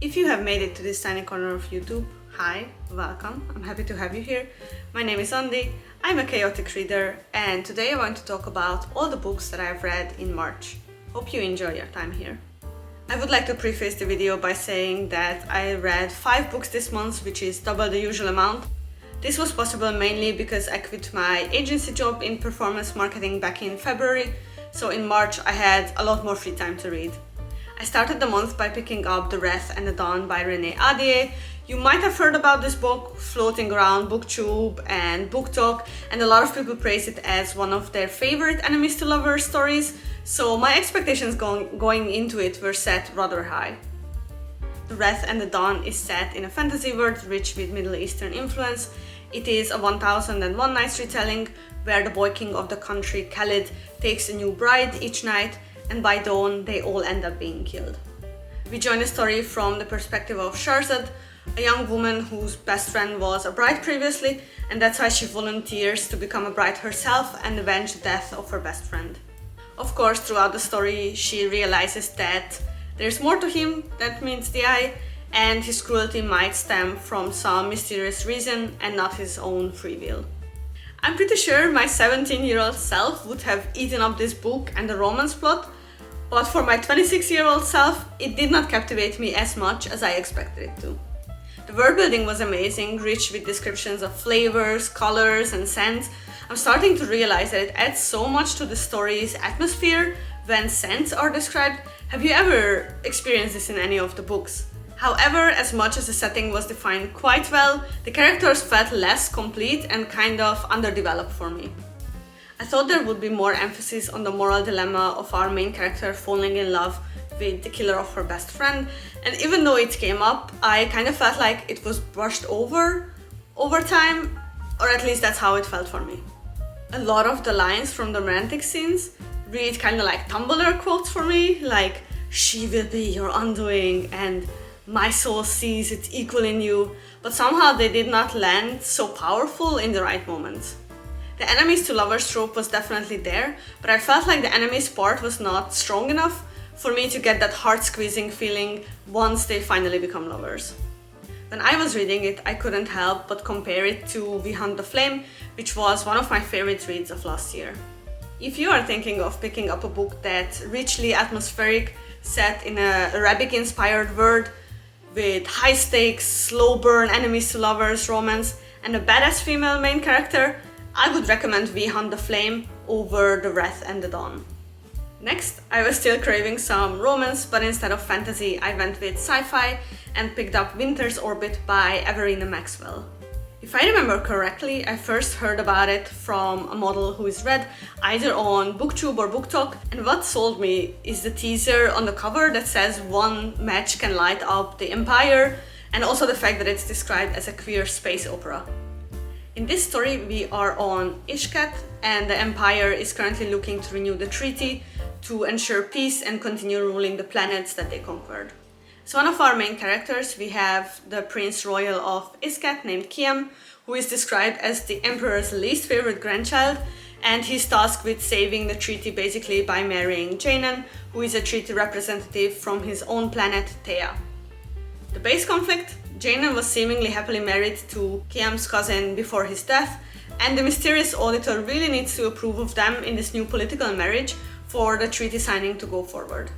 If you have made it to this tiny corner of YouTube, hi, welcome, I'm happy to have you here. My name is Andi, I'm a chaotic reader, and today I want to talk about all the books that I've read in March. Hope you enjoy your time here. I would like to preface the video by saying that I read 5 books this month, which is double the usual amount. This was possible mainly because I quit my agency job in performance marketing back in February, so in March I had a lot more free time to read. I started the month by picking up The Wrath and the Dawn by Renée Ahdieh. You might have heard about this book floating around booktube and BookTok, and a lot of people praise it as one of their favorite enemies to lovers stories, so my expectations going into it were set rather high. The Wrath and the Dawn is set in a fantasy world rich with Middle Eastern influence. It is a 1001 Nights retelling where the boy king of the country, Khalid, takes a new bride each night, and by dawn they all end up being killed. We join the story from the perspective of Shahrazad, a young woman whose best friend was a bride previously, and that's why she volunteers to become a bride herself and avenge the death of her best friend. Of course, throughout the story she realizes that there's more to him that meets the eye, and his cruelty might stem from some mysterious reason and not his own free will. I'm pretty sure my 17-year-old self would have eaten up this book and the romance plot, but for my 26-year-old self, it did not captivate me as much as I expected it to. The world building was amazing, rich with descriptions of flavors, colors, and scents. I'm starting to realize that it adds so much to the story's atmosphere when scents are described. Have you ever experienced this in any of the books? However, as much as the setting was defined quite well, the characters felt less complete and kind of underdeveloped for me. I thought there would be more emphasis on the moral dilemma of our main character falling in love with the killer of her best friend, and even though it came up, I kind of felt like it was brushed over time, or at least that's how it felt for me. A lot of the lines from the romantic scenes read kind of like Tumblr quotes for me, like "she will be your undoing" and "my soul sees its equal in you," but somehow they did not land so powerful in the right moments. The enemies to lovers trope was definitely there, but I felt like the enemies part was not strong enough for me to get that heart-squeezing feeling once they finally become lovers. When I was reading it, I couldn't help but compare it to We Hunt the Flame, which was one of my favorite reads of last year. If you are thinking of picking up a book that's richly atmospheric, set in a Arabic-inspired world, with high stakes, slow burn enemies to lovers romance, and a badass female main character, I would recommend We Hunt the Flame over The Wrath and the Dawn. Next, I was still craving some romance, but instead of fantasy, I went with sci-fi and picked up Winter's Orbit by Everina Maxwell. If I remember correctly, I first heard about it from a model who is read either on BookTube or BookTok, and what sold me is the teaser on the cover that says one match can light up the Empire, and also the fact that it's described as a queer space opera. In this story, we are on Ishkat, and the Empire is currently looking to renew the treaty to ensure peace and continue ruling the planets that they conquered. So one of our main characters, we have the Prince Royal of Ishkat named Kiam, who is described as the Emperor's least favorite grandchild, and he's tasked with saving the treaty basically by marrying Janan, who is a treaty representative from his own planet, Thea. The base conflict: Janan was seemingly happily married to Kiam's cousin before his death, and the mysterious auditor really needs to approve of them in this new political marriage for the treaty signing to go forward.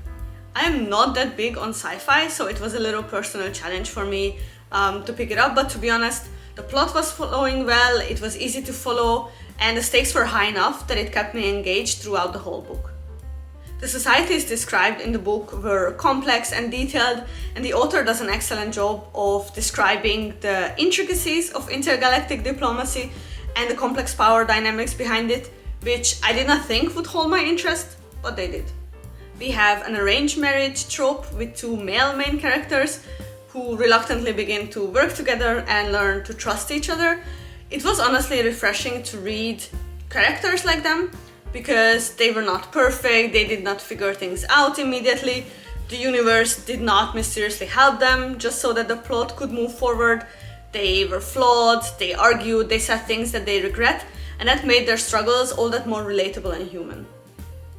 I am not that big on sci-fi, so it was a little personal challenge for me to pick it up, but to be honest, the plot was flowing well, it was easy to follow, and the stakes were high enough that it kept me engaged throughout the whole book. The societies described in the book were complex and detailed, and the author does an excellent job of describing the intricacies of intergalactic diplomacy and the complex power dynamics behind it, which I did not think would hold my interest, but they did. We have an arranged marriage trope with 2 male main characters who reluctantly begin to work together and learn to trust each other. It was honestly refreshing to read characters like them, because they were not perfect, they did not figure things out immediately, the universe did not mysteriously help them just so that the plot could move forward. They were flawed, they argued, they said things that they regret, and that made their struggles all that more relatable and human.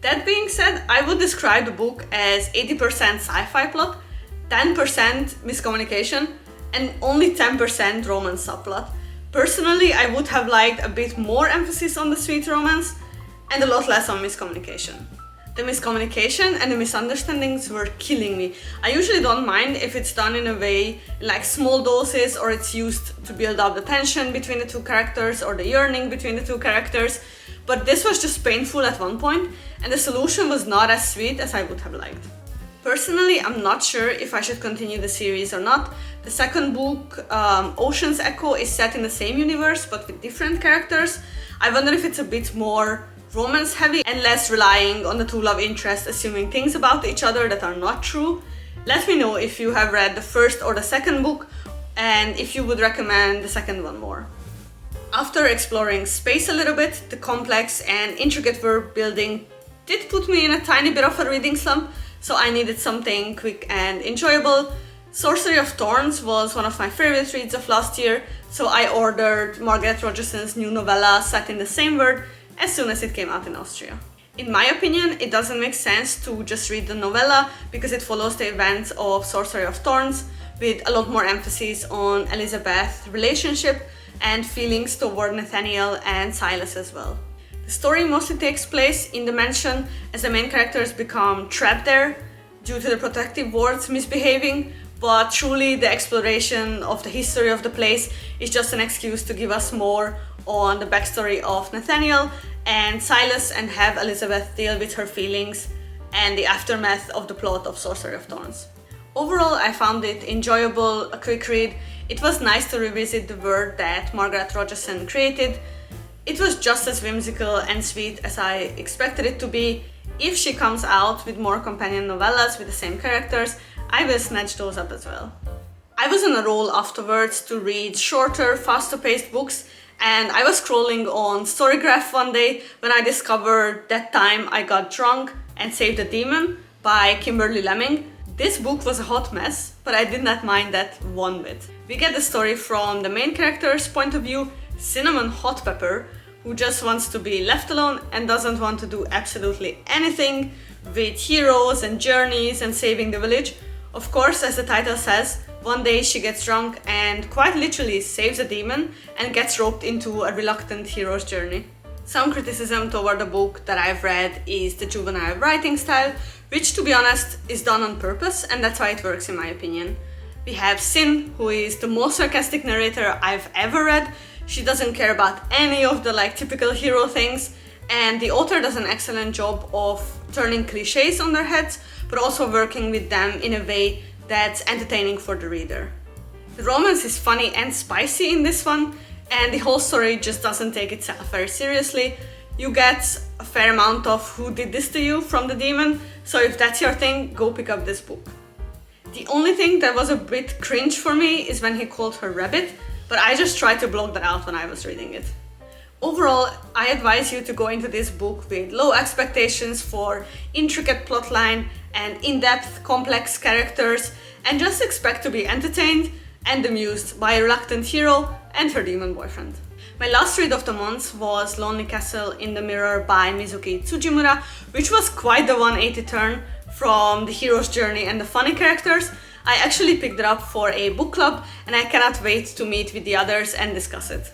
That being said, I would describe the book as 80% sci-fi plot 10% miscommunication, and only 10% romance subplot. Personally, I would have liked a bit more emphasis on the sweet romance and a lot less on miscommunication. The miscommunication and the misunderstandings were killing me. I usually don't mind if it's done in a way like small doses, or it's used to build up the tension between the two characters or the yearning between the two characters, but this was just painful at one point, and the solution was not as sweet as I would have liked. Personally, I'm not sure if I should continue the series or not. The second book, Ocean's Echo, is set in the same universe but with different characters. I wonder if it's a bit more romance heavy and less relying on the two love interests assuming things about each other that are not true. Let me know if you have read the first or the second book and if you would recommend the second one more. After exploring space a little bit, the complex and intricate world building did put me in a tiny bit of a reading slump, so I needed something quick and enjoyable. Sorcery of Thorns was one of my favorite reads of last year, so I ordered Margaret Rogerson's new novella set in the same world as soon as it came out in Austria. In my opinion, it doesn't make sense to just read the novella because it follows the events of Sorcery of Thorns with a lot more emphasis on Elizabeth's relationship and feelings toward Nathaniel and Silas as well. The story mostly takes place in the mansion as the main characters become trapped there due to the protective wards misbehaving, but truly the exploration of the history of the place is just an excuse to give us more on the backstory of Nathaniel and Silas and have Elizabeth deal with her feelings and the aftermath of the plot of Sorcery of Thorns. Overall, I found it enjoyable, a quick read. It was nice to revisit the world that Margaret Rogerson created. It was just as whimsical and sweet as I expected it to be. If she comes out with more companion novellas with the same characters, I will snatch those up as well. I was on a roll afterwards to read shorter, faster-paced books, and I was scrolling on Storygraph one day when I discovered That Time I Got Drunk and Saved a Demon by Kimberly Lemming. This book was a hot mess, but I did not mind that one bit. We get the story from the main character's point of view, Cinnamon Hot Pepper, who just wants to be left alone and doesn't want to do absolutely anything with heroes and journeys and saving the village. Of course, as the title says, one day she gets drunk and quite literally saves a demon and gets roped into a reluctant hero's journey. Some criticism toward the book that I've read is the juvenile writing style, which to be honest is done on purpose, and that's why it works in my opinion. We have Sin, who is the most sarcastic narrator I've ever read. She doesn't care about any of the typical hero things, and the author does an excellent job of turning cliches on their heads, but also working with them in a way that's entertaining for the reader. The romance is funny and spicy in this one, and the whole story just doesn't take itself very seriously. You get a fair amount of who did this to you from the demon, so if that's your thing, go pick up this book. The only thing that was a bit cringe for me is when he called her Rabbit, but I just tried to block that out when I was reading it. Overall, I advise you to go into this book with low expectations for intricate plotline and in-depth, complex characters, and just expect to be entertained and amused by a reluctant hero and her demon boyfriend. My last read of the month was Lonely Castle in the Mirror by Mizuki Tsujimura, which was quite the 180 turn from the hero's journey and the funny characters. I actually picked it up for a book club and I cannot wait to meet with the others and discuss it.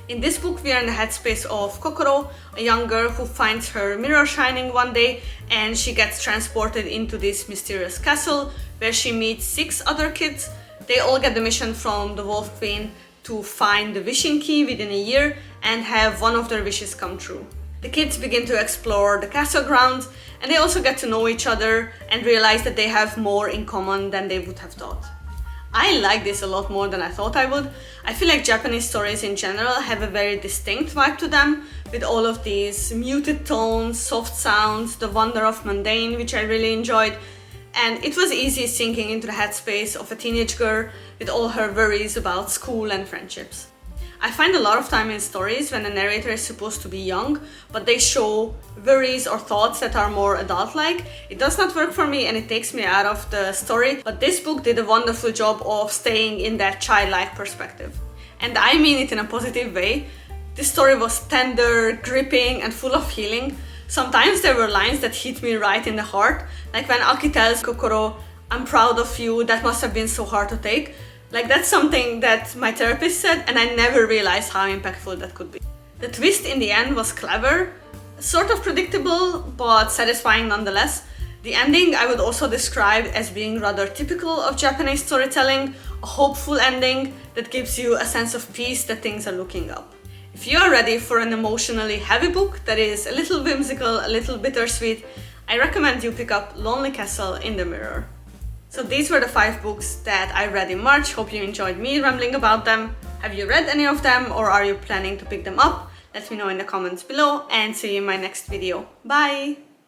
In this book we are in the headspace of Kokoro, a young girl who finds her mirror shining one day and she gets transported into this mysterious castle where she meets 6 other kids. They all get the mission from the Wolf Queen to find the wishing key within a year and have one of their wishes come true. The kids begin to explore the castle grounds and they also get to know each other and realize that they have more in common than they would have thought. I like this a lot more than I thought I would. I feel like Japanese stories in general have a very distinct vibe to them, with all of these muted tones, soft sounds, the wonder of mundane, which I really enjoyed, and it was easy sinking into the headspace of a teenage girl with all her worries about school and friendships. I find a lot of time in stories when the narrator is supposed to be young, but they show worries or thoughts that are more adult-like. It does not work for me and it takes me out of the story, but this book did a wonderful job of staying in that childlike perspective. And I mean it in a positive way. This story was tender, gripping, and full of healing. Sometimes there were lines that hit me right in the heart, like when Aki tells Kokoro, I'm proud of you, that must have been so hard to take. Like, that's something that my therapist said, and I never realized how impactful that could be. The twist in the end was clever, sort of predictable, but satisfying nonetheless. The ending I would also describe as being rather typical of Japanese storytelling, a hopeful ending that gives you a sense of peace that things are looking up. If you are ready for an emotionally heavy book that is a little whimsical, a little bittersweet, I recommend you pick up Lonely Castle in the Mirror. So these were the 5 books that I read in March. Hope you enjoyed me rambling about them. Have you read any of them, or are you planning to pick them up? Let me know in the comments below, and see you in my next video. Bye!